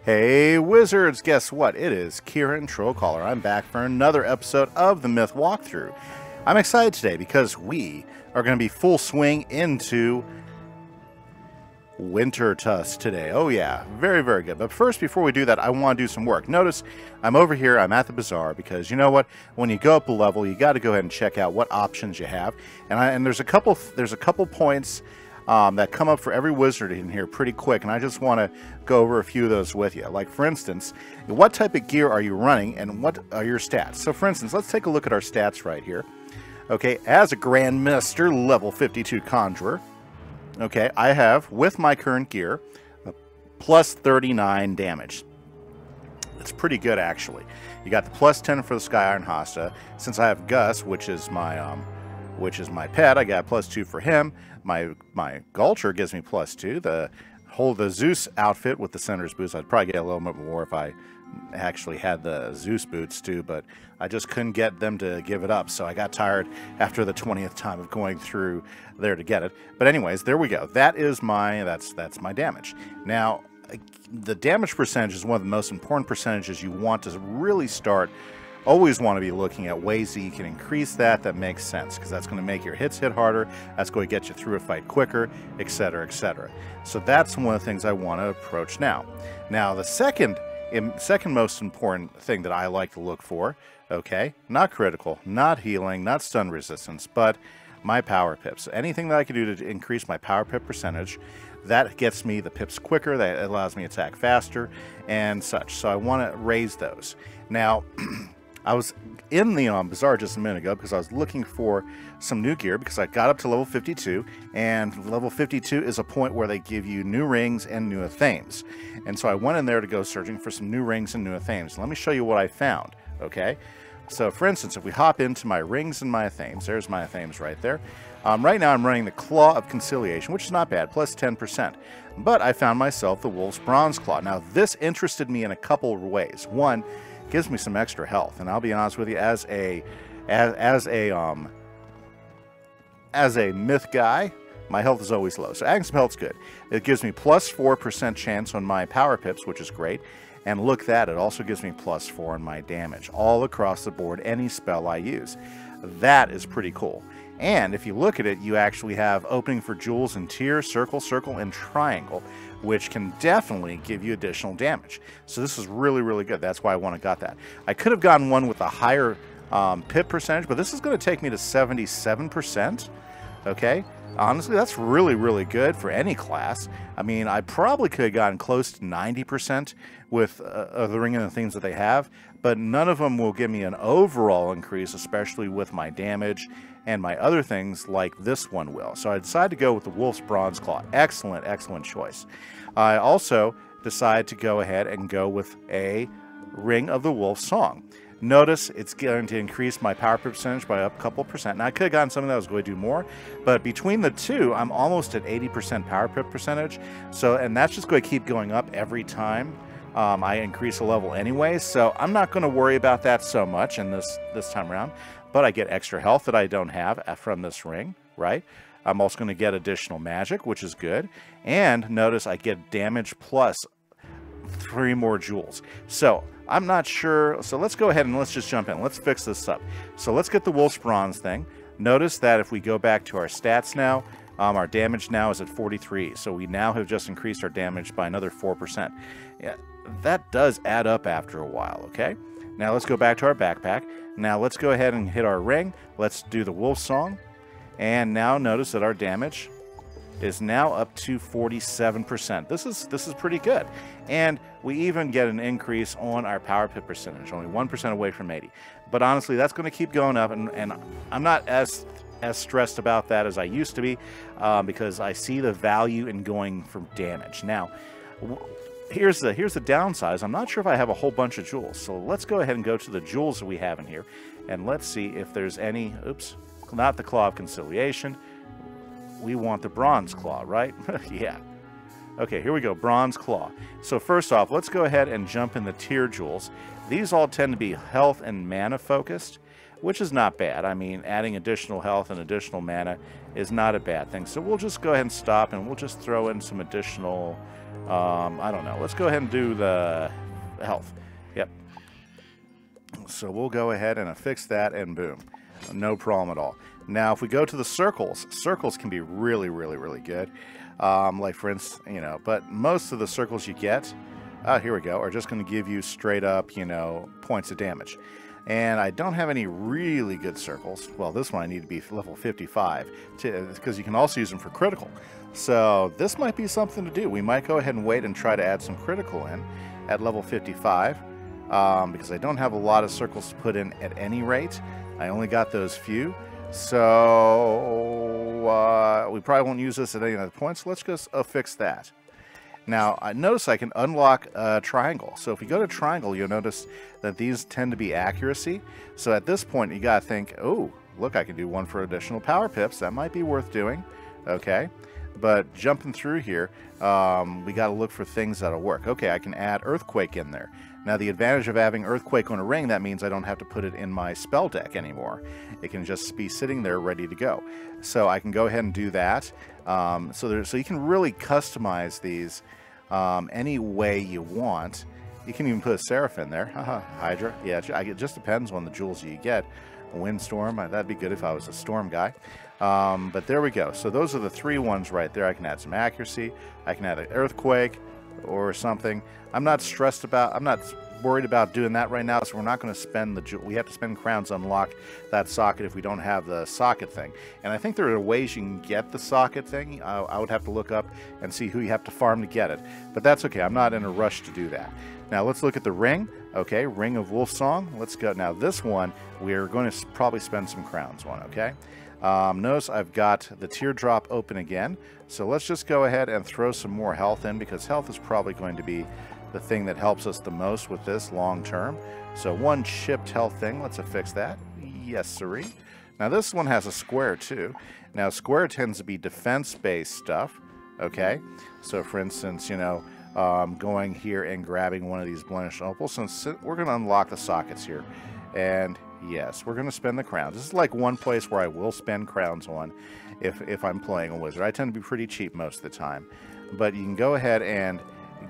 Hey Wizards, guess what? It is Kieran Trollcaller. I'm back for another episode of the Myth Walkthrough. I'm excited today because we are going to be full swing into Winter Tusk today. Oh yeah, very, very good. But first, before we do that, I want to do some work. Notice I'm over here, I'm at the bazaar, because you know what? When you go up a level, you got to go ahead and check out what options you have. And there's a couple points that come up for every wizard in here pretty quick, and I just want to go over a few of those with you. Like, for instance, what type of gear are you running and what are your stats? So, for instance, let's take a look at our stats right here. Okay, as a Grandmaster level 52 Conjurer, okay, I have, with my current gear, plus 39 damage. It's pretty good, actually. You got the plus 10 for the Sky Iron Hasta. Since I have Gus, which is my pet, I got plus 2 for him. My Gulcher gives me plus 2. The Zeus outfit with the Sender's boots, I'd probably get a little bit more if I actually had the Zeus boots too, but I just couldn't get them to give it up, so I got tired after the 20th time of going through there to get it. But anyways, there we go. That is that's my damage. Now, the damage percentage is one of the most important percentages you want to really always want to be looking at ways that you can increase that makes sense, because that's going to make your hits hit harder, that's going to get you through a fight quicker, etc., etc. So that's one of the things I want to approach now. Now, the second most important thing that I like to look for, okay, not critical, not healing, not stun resistance, but my power pips. Anything that I can do to increase my power pip percentage, that gets me the pips quicker, that allows me to attack faster, and such. So I want to raise those. Now, I was in the bazaar just a minute ago because I was looking for some new gear, because I got up to level 52, and level 52 is a point where they give you new rings and new athames. And so I went in there to go searching for some new rings and new athames. Let me show you what I found, okay? So, for instance, if we hop into my rings and my athames, there's my athames right there. Right now I'm running the Claw of Conciliation, which is not bad, plus 10%. But I found myself the Wolf's Bronze Claw. Now, this interested me in a couple of ways. One, gives me some extra health, and I'll be honest with you, as a myth guy, my health is always low, so adding some health's good. It gives me plus 4% chance on my power pips, which is great, and look that, it also gives me plus 4 on my damage all across the board, any spell I use. That is pretty cool. And if you look at it, you actually have opening for jewels in tier, circle, and triangle, which can definitely give you additional damage. So this is really, really good. That's why I got that. I could have gotten one with a higher pip percentage, but this is going to take me to 77%. Okay? Honestly, that's really, really good for any class. I mean, I probably could have gotten close to 90% with the ring and the things that they have, but none of them will give me an overall increase, especially with my damage and my other things like this one will. So I decided to go with the Wolf's Bronze Claw. Excellent, excellent choice. I also decided to go ahead and go with a Ring of the Wolf Song. Notice it's going to increase my power pip percentage by a couple percent. Now, I could have gotten something that was going to do more, but between the two, I'm almost at 80% power pip percentage. So, and that's just going to keep going up every time I increase a level anyway. So I'm not going to worry about that so much in this time around. But I get extra health that I don't have from this ring, right? I'm also going to get additional magic, which is good. And notice I get damage plus 3 more jewels. So I'm not sure. So let's go ahead and let's just jump in. Let's fix this up. So let's get the Wolf's Bronze thing. Notice that if we go back to our stats now, our damage now is at 43. So we now have just increased our damage by another 4%. Yeah, that does add up after a while, okay? Now let's go back to our backpack. Now let's go ahead and hit our ring. Let's do the Wolf Song. And now notice that our damage is now up to 47%. This is pretty good. And we even get an increase on our power pip percentage, only 1% away from 80. But honestly, that's going to keep going up, and I'm not as stressed about that as I used to be, because I see the value in going for damage. Now, here's the downside. I'm not sure if I have a whole bunch of jewels. So let's go ahead and go to the jewels that we have in here, and let's see if there's any. Oops, not the Claw of Conciliation. We want the Bronze Claw, right? Yeah. Okay, here we go, Bronze Claw. So first off, let's go ahead and jump in the tier jewels. These all tend to be health and mana focused, which is not bad. I mean, adding additional health and additional mana is not a bad thing. So we'll just go ahead and stop, and we'll just throw in some additional I don't know. Let's go ahead and do the health. Yep. So we'll go ahead and affix that, and boom. No problem at all. Now, if we go to the circles, circles can be really, really, really good. Like, for instance, you know, but most of the circles you get, here we go, are just going to give you straight up, you know, points of damage. And I don't have any really good circles. Well, this one I need to be level 55, because you can also use them for critical. So this might be something to do. We might go ahead and wait and try to add some critical in at level 55, because I don't have a lot of circles to put in at any rate. I only got those few. So we probably won't use this at any other points. So let's just fix that. Now, I notice I can unlock a triangle. So if we go to triangle, you'll notice that these tend to be accuracy. So at this point, you got to think, oh, look, I can do one for additional power pips. That might be worth doing. Okay. But jumping through here, we got to look for things that'll work. Okay, I can add Earthquake in there. Now, the advantage of having Earthquake on a ring, that means I don't have to put it in my spell deck anymore. It can just be sitting there ready to go. So I can go ahead and do that. So you can really customize these any way you want. You can even put a Seraph in there. Hydra. Yeah, it just depends on the jewels you get. A Windstorm, that'd be good if I was a Storm guy. But there we go. So those are the three ones right there. I can add some accuracy. I can add an Earthquake or something. I'm not worried about doing that right now, so we're not going to spend we have to spend crowns to unlock that socket if we don't have the socket thing. And I think there are ways you can get the socket thing. I would have to look up and see who you have to farm to get it. But that's okay. I'm not in a rush to do that. Now let's look at the ring. Okay, Ring of Wolfsong. Let's go. Now this one, we're going to probably spend some crowns on, okay? Notice I've got the teardrop open again. So let's just go ahead and throw some more health in, because health is probably going to be the thing that helps us the most with this long term. So one chipped health thing, let's affix that. Yes, sirree. Now this one has a square too. Now square tends to be defense-based stuff, okay? So for instance, you know, going here and grabbing one of these blemished opals. So we're going to unlock the sockets here. And yes, we're going to spend the crowns. This is like one place where I will spend crowns on if I'm playing a wizard. I tend to be pretty cheap most of the time. But you can go ahead and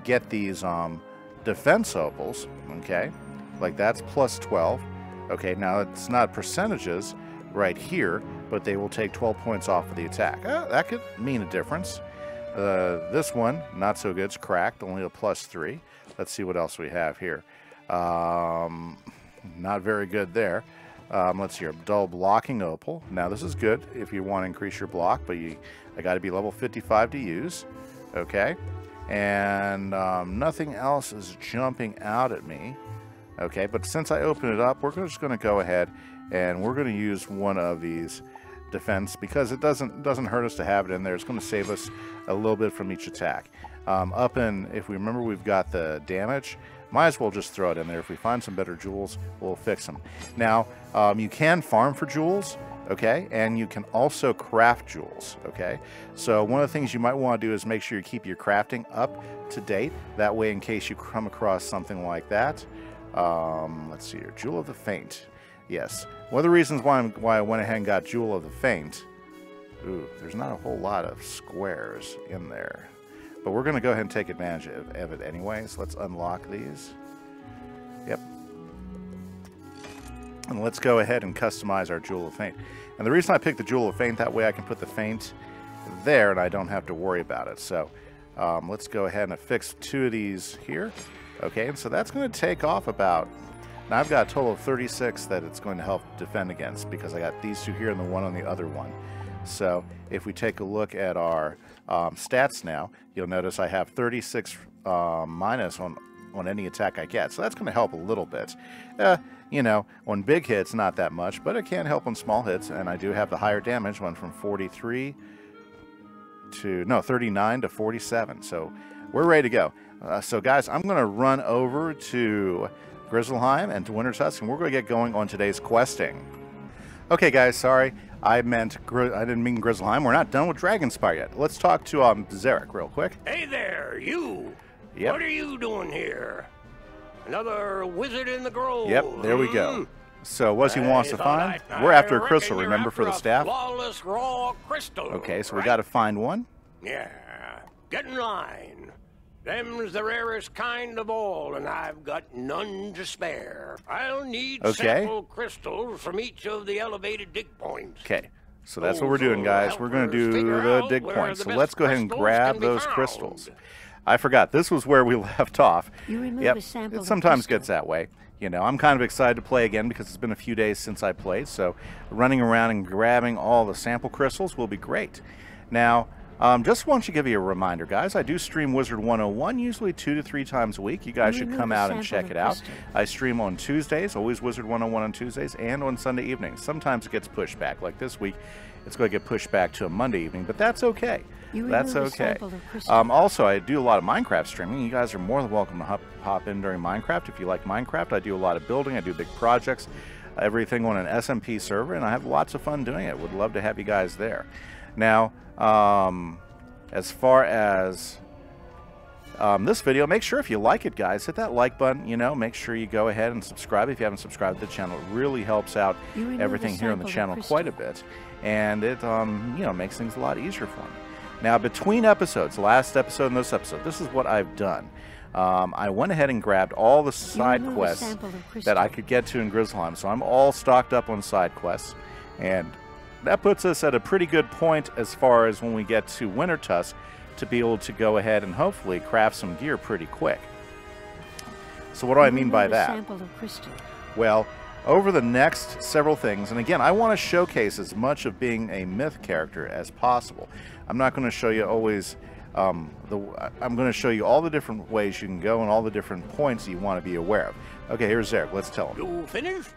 get these defense opals, okay? Like that's plus 12. Okay, now it's not percentages right here, but they will take 12 points off of the attack. That could mean a difference. This one, not so good. It's cracked, only a plus 3. Let's see what else we have here. Not very good there. Let's see here. Dull blocking opal. Now this is good if you want to increase your block, but I got to be level 55 to use. Okay. And nothing else is jumping out at me. Okay, but since I open it up, we're just going to go ahead and we're going to use one of these defense, because it doesn't hurt us to have it in there. It's going to save us a little bit from each attack. If we remember, we've got the damage. Might as well just throw it in there. If we find some better jewels, we'll fix them. Now, you can farm for jewels, okay? And you can also craft jewels, okay? So one of the things you might want to do is make sure you keep your crafting up to date. That way, in case you come across something like that. Let's see here. Jewel of the Faint. Yes. One of the reasons why I went ahead and got Jewel of the Faint. Ooh, there's not a whole lot of squares in there. But we're going to go ahead and take advantage of it anyways. Let's unlock these. Yep. And let's go ahead and customize our Jewel of Faint. And the reason I picked the Jewel of Faint, that way I can put the Faint there and I don't have to worry about it. So let's go ahead and affix 2 of these here. Okay, and so that's going to take off about... Now I've got a total of 36 that it's going to help defend against, because I got these 2 here and the one on the other one. So if we take a look at our stats now, you'll notice I have 36 minus on any attack I get. So that's going to help a little bit. You know, on big hits, not that much, but it can help on small hits. And I do have the higher damage, went from 39 to 47. So we're ready to go. So guys, I'm going to run over to Grizzleheim and to Winter's Husk, and we're going to get going on today's questing. Okay, guys, sorry. I didn't mean Grizzleheim. We're not done with Dragonspire yet. Let's talk to Zarek real quick. Hey there, you. Yep. What are you doing here? Another wizard in the grove. Yep, there we go. So what's he wants to find? We're after a crystal, remember, for the staff? Flawless raw crystal. Okay, so we got to find one. Yeah, get in line. Them's the rarest kind of all, and I've got none to spare. I'll need Okay. sample crystals from each of the elevated dig points. Okay, so that's what we're doing, guys. We're going to do the dig points. So let's go ahead and grab those crystals. I forgot. This was where we left off. Yep, it sometimes gets that way. You know, I'm kind of excited to play again because it's been a few days since I played. So running around and grabbing all the sample crystals will be great. Now, just want to give you a reminder, guys. I do stream Wizard101 usually 2 to 3 times a week. You guys should come out and check it out. I stream on Tuesdays, always Wizard101 on Tuesdays, and on Sunday evenings. Sometimes it gets pushed back. Like this week, it's going to get pushed back to a Monday evening, but that's okay. That's okay. Also, I do a lot of Minecraft streaming. You guys are more than welcome to hop in during Minecraft. If you like Minecraft, I do a lot of building. I do big projects, everything on an SMP server, and I have lots of fun doing it. Would love to have you guys there. Now, as far as this video, make sure if you like it, guys, hit that like button. You know, make sure you go ahead and subscribe if you haven't subscribed to the channel. It really helps out everything here on the channel quite a bit, and it you know, makes things a lot easier for me. Now, between episodes, last episode and this episode, this is what I've done. I went ahead and grabbed all the side quests that I could get to in Grizzleheim, so I'm all stocked up on side quests, and that puts us at a pretty good point as far as when we get to Winter Tusk to be able to go ahead and hopefully craft some gear pretty quick. So what do I mean by that? Well, over the next several things, and again, I want to showcase as much of being a myth character as possible. I'm not going to show you always, I'm going to show you all the different ways you can go and all the different points you want to be aware of. Okay, here's Eric. Let's tell him. You finished?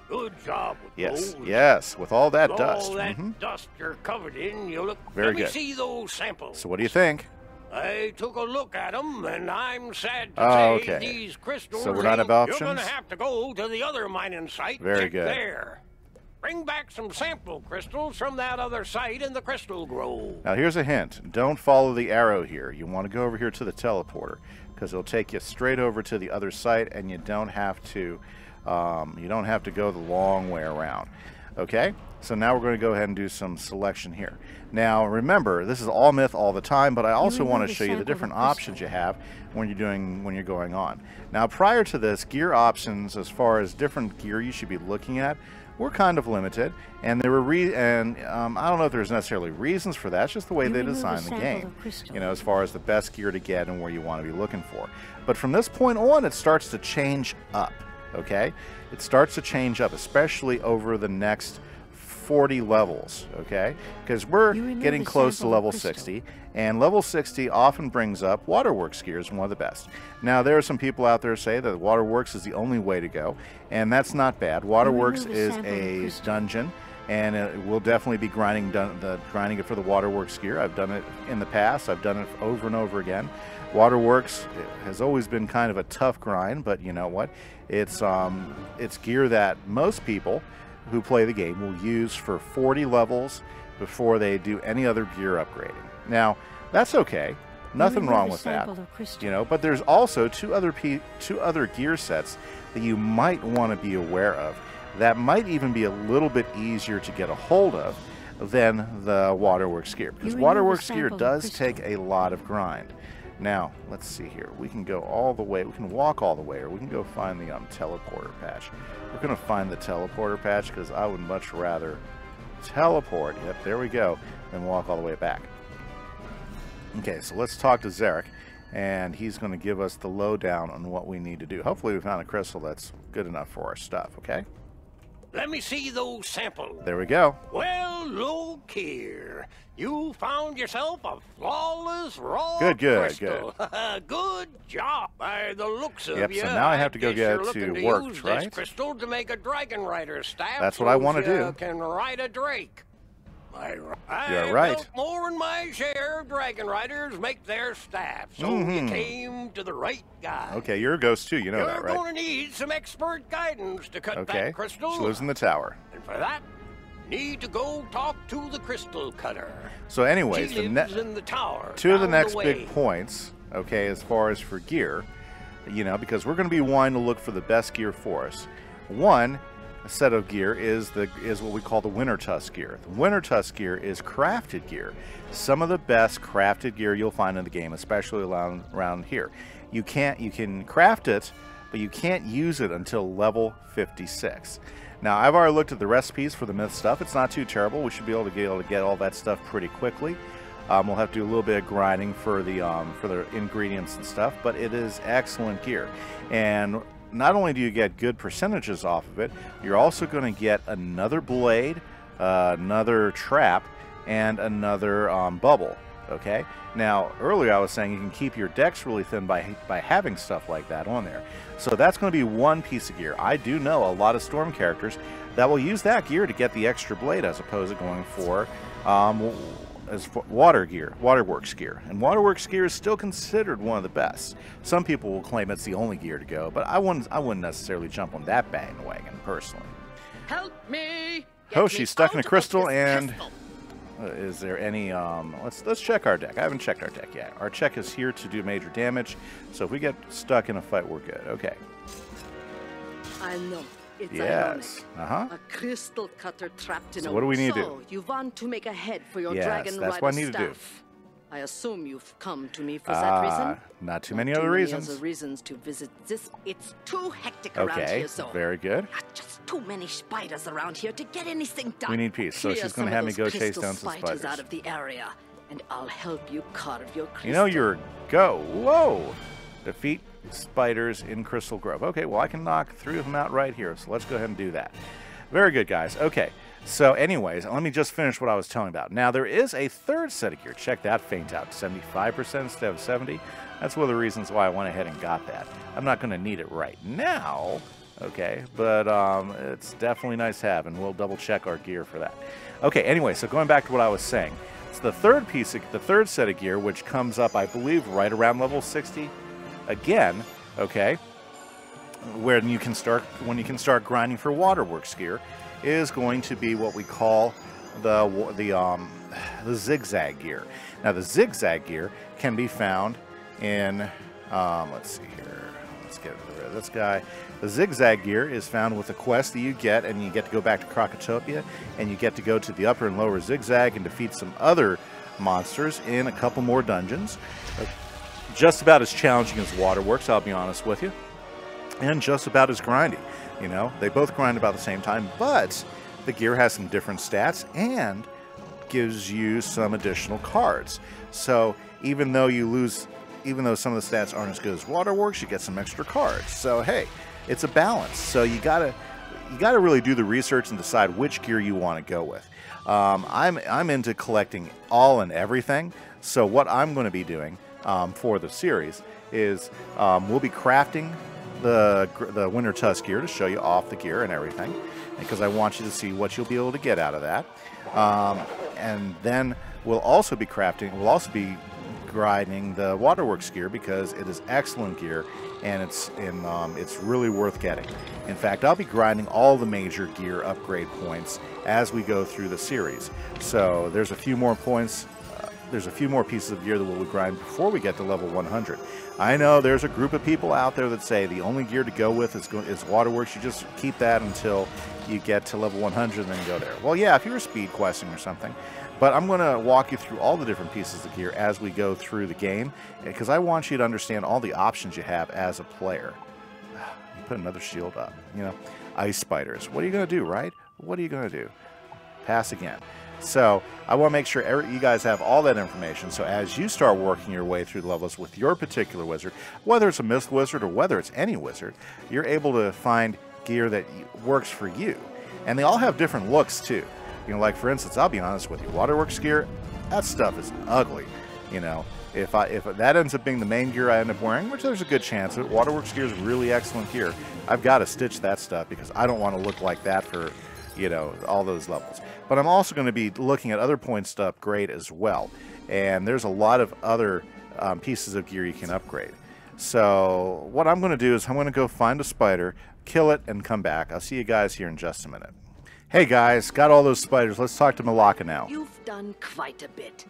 Good job with those. Yes, with all that All dust. that dust you're covered in, you look. Very Let good. me see those samples. So what do you think? I took a look at them, and I'm sad to Oh, say okay. these crystals. So we're not of options? You're going to have to go to the other mining site. Very good. There. Bring back some sample crystals from that other site in the crystal grove. Now here's a hint. Don't follow the arrow here. You want to go over here to the teleporter because it'll take you straight over to the other site, and you don't have to go the long way around. Okay? So now we're going to go ahead and do some selection here. Now remember, this is all myth all the time, but I also want to show you the different options you have when you're going on. Now prior to this, gear options as far as different gear you should be looking at were kind of limited, and there were I don't know if there's necessarily reasons for that. It's just the way they designed the game. You know, as far as the best gear to get and where you want to be looking for. But from this point on, it starts to change up. Okay, it starts to change up, especially over the next 40 levels, okay? Because we're getting close to level 60, and level 60 often brings up Waterworks gear as one of the best. Now, there are some people out there who say that Waterworks is the only way to go, and that's not bad. Waterworks is a dungeon, and it will definitely be grinding it for the Waterworks gear. I've done it in the past. I've done it over and over again. Waterworks has always been kind of a tough grind, but you know what? It's gear that most people who play the game will use for 40 levels before they do any other gear upgrading. Now, that's okay. Nothing wrong with that. You know, but there's also two other gear sets that you might want to be aware of that might even be a little bit easier to get a hold of than the Waterworks gear, because Waterworks gear does take a lot of grind. Now, let's see here. We can go all the way. We can walk all the way, or we can go find the teleporter patch. We're going to find the teleporter patch because I would much rather teleport. Yep, there we go. Than walk all the way back. Okay, so let's talk to Zarek, and he's going to give us the lowdown on what we need to do. Hopefully we found a crystal that's good enough for our stuff, okay? Let me see those samples. There we go. Well, look here. You found yourself a flawless raw Good. crystal. Good job. By the looks of you, so now I have to go guess get you're to looking work, use right? this crystal to make a dragon rider staff. That's what I want to so do. You can ride a drake. You're I've right. helped more than my share of dragon riders make their staff, so you came to the right guy. Okay, you're a ghost too, you know that, right? You're going to need some expert guidance to cut that crystal. She lives in the tower. And for that, need to go talk to the crystal cutter. So anyways, she lives in the tower. Two of the down next way. big points, okay, as far as for gear, you know, because we're going to be wanting to look for the best gear for us. One, set of gear is what we call the Winter Tusk gear. The Winter Tusk gear is crafted gear. Some of the best crafted gear you'll find in the game, especially around here. You can craft it, but you can't use it until level 56. Now, I've already looked at the recipes for the myth stuff. It's not too terrible. We should be able to get all that stuff pretty quickly. We'll have to do a little bit of grinding for the ingredients and stuff, but it is excellent gear. And not only do you get good percentages off of it, you're also going to get another blade, another trap, and another bubble. Okay? Now, earlier I was saying you can keep your decks really thin by having stuff like that on there. So that's going to be one piece of gear. I do know a lot of Storm characters that will use that gear to get the extra blade as opposed to going for waterworks gear. And waterworks gear is still considered one of the best. Some people will claim it's the only gear to go, but I wouldn't necessarily jump on that bandwagon personally. Help me! Oh, she's stuck in a crystal, and is there any let's check our deck. I haven't checked our deck yet. Our check is here to do major damage, so if we get stuck in a fight, we're good. Okay. I know. It's yes. ironic. A crystal cutter trapped in so a... what do we need to do? So, you want to make a head for your yes, dragon that's rider what I need staff. to do. I assume you've come to me for that reason? Not too many other reasons. Other reasons to visit this. It's too hectic okay, around here, so... very good. Just too many spiders around here to get anything done. We need peace, so she's going to have me go chase down some spiders. Out of the area, and I'll help you carve your crystal. You know, you're... Go. Whoa! Defeat spiders in Crystal Grove. Okay, well, I can knock 3 of them out right here, so let's go ahead and do that. Very good, guys. Okay, so anyways, let me just finish what I was telling about. Now, there is a third set of gear. Check that feint out. 75% instead of 70. That's one of the reasons why I went ahead and got that. I'm not going to need it right now, okay, but it's definitely nice to have, and we'll double-check our gear for that. Okay, anyway, so going back to what I was saying. It's the third set of gear, which comes up, I believe, right around level 60. Again, okay, when you can start grinding for waterworks gear, is going to be what we call the zigzag gear. Now, the zigzag gear can be found in let's see here. Let's get rid of this guy. The zigzag gear is found with a quest that you get, and you get to go back to Krakatopia, and you get to go to the upper and lower zigzag and defeat some other monsters in a couple more dungeons. Just about as challenging as Waterworks, I'll be honest with you, and just about as grindy. You know, they both grind about the same time, but the gear has some different stats and gives you some additional cards. So even though some of the stats aren't as good as Waterworks, you get some extra cards. So hey, it's a balance. So you gotta really do the research and decide which gear you want to go with. I'm into collecting all and everything. So what I'm going to be doing for the series is we'll be crafting the Winter Tusk gear to show you off the gear and everything, because I want you to see what you'll be able to get out of that. And then we'll also be grinding the Waterworks gear, because it is excellent gear, and it's really worth getting. In fact, I'll be grinding all the major gear upgrade points as we go through the series. So there's a few more points. There's a few more pieces of gear that we'll grind before we get to level 100. I know there's a group of people out there that say the only gear to go with is Waterworks. You just keep that until you get to level 100 and then go there. Well, yeah, if you're speed questing or something. But I'm going to walk you through all the different pieces of gear as we go through the game, because I want you to understand all the options you have as a player. You put another shield up. You know, ice spiders. What are you going to do, right? What are you going to do? Pass again. So I want to make sure you guys have all that information, so as you start working your way through the levels with your particular wizard, whether it's a myth wizard or whether it's any wizard, you're able to find gear that works for you. And they all have different looks too. You know, like for instance, I'll be honest with you, Waterworks gear, that stuff is ugly. You know, if that ends up being the main gear I end up wearing, which there's a good chance of it, Waterworks gear is really excellent gear. I've got to stitch that stuff because I don't want to look like that for, you know, all those levels. But I'm also going to be looking at other points to upgrade as well. And there's a lot of other pieces of gear you can upgrade. So what I'm going to do is I'm going to go find a spider, kill it, and come back. I'll see you guys here in just a minute. Hey guys, got all those spiders. Let's talk to Malaka now. You've done quite a bit.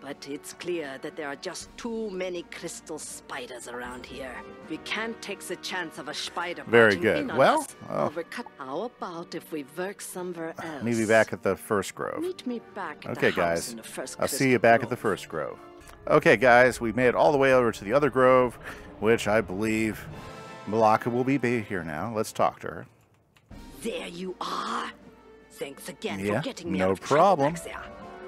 But it's clear that there are just too many crystal spiders around here. We can't take the chance of a spider Very biting good. in on Well, us. Overcut. How about if we work somewhere else? Meet me back at the first grove. Meet me back at Okay, the house guys. in the first I'll see you back at the grove. first grove. Okay, guys, we made it all the way over to the other grove, which I believe Malaka will be here now. Let's talk to her. There you are. Thanks again Yeah, for getting me no out of trouble problem. back there.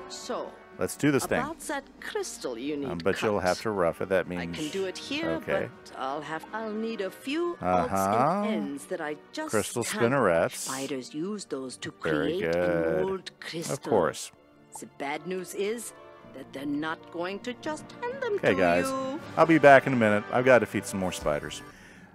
So, Let's do this thing. about that crystal you need But you'll cut. have to rough it. That means I can do it here, okay. but I'll need a few odds and ends that I just Crystal can't. spinnerets. Spiders use those to Very create good. and mold crystal. Of course. The bad news is that they're not going to just hand them Okay, to guys. you. I'll be back in a minute. I've got to defeat some more spiders.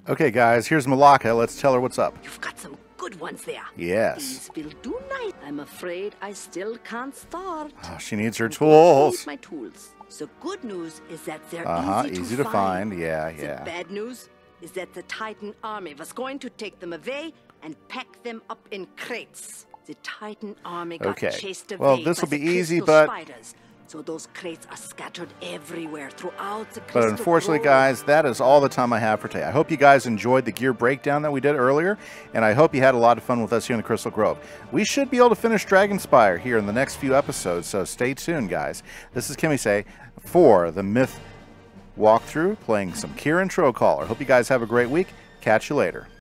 Okay, guys, here's Malaka. Let's tell her what's up. You've got some good ones there. Yes. These will do nice. I'm afraid I still can't start. Oh, she needs her I need tools. my tools. The good news is that they're Easy to find. Yeah, The yeah. bad news is that the Titan army was going to take them away and pack them up in crates. The Titan army got Okay. chased away Well, this'll by be the easy, crystal but- spiders. So those crates are scattered everywhere throughout the But crystal unfortunately, grove. guys, that is all the time I have for today. I hope you guys enjoyed the gear breakdown that we did earlier, and I hope you had a lot of fun with us here in the Crystal Grove. We should be able to finish Dragonspire here in the next few episodes, so stay tuned, guys. This is Kimise for the Myth walkthrough, playing some Kieran Trollcaller. Hope you guys have a great week. Catch you later.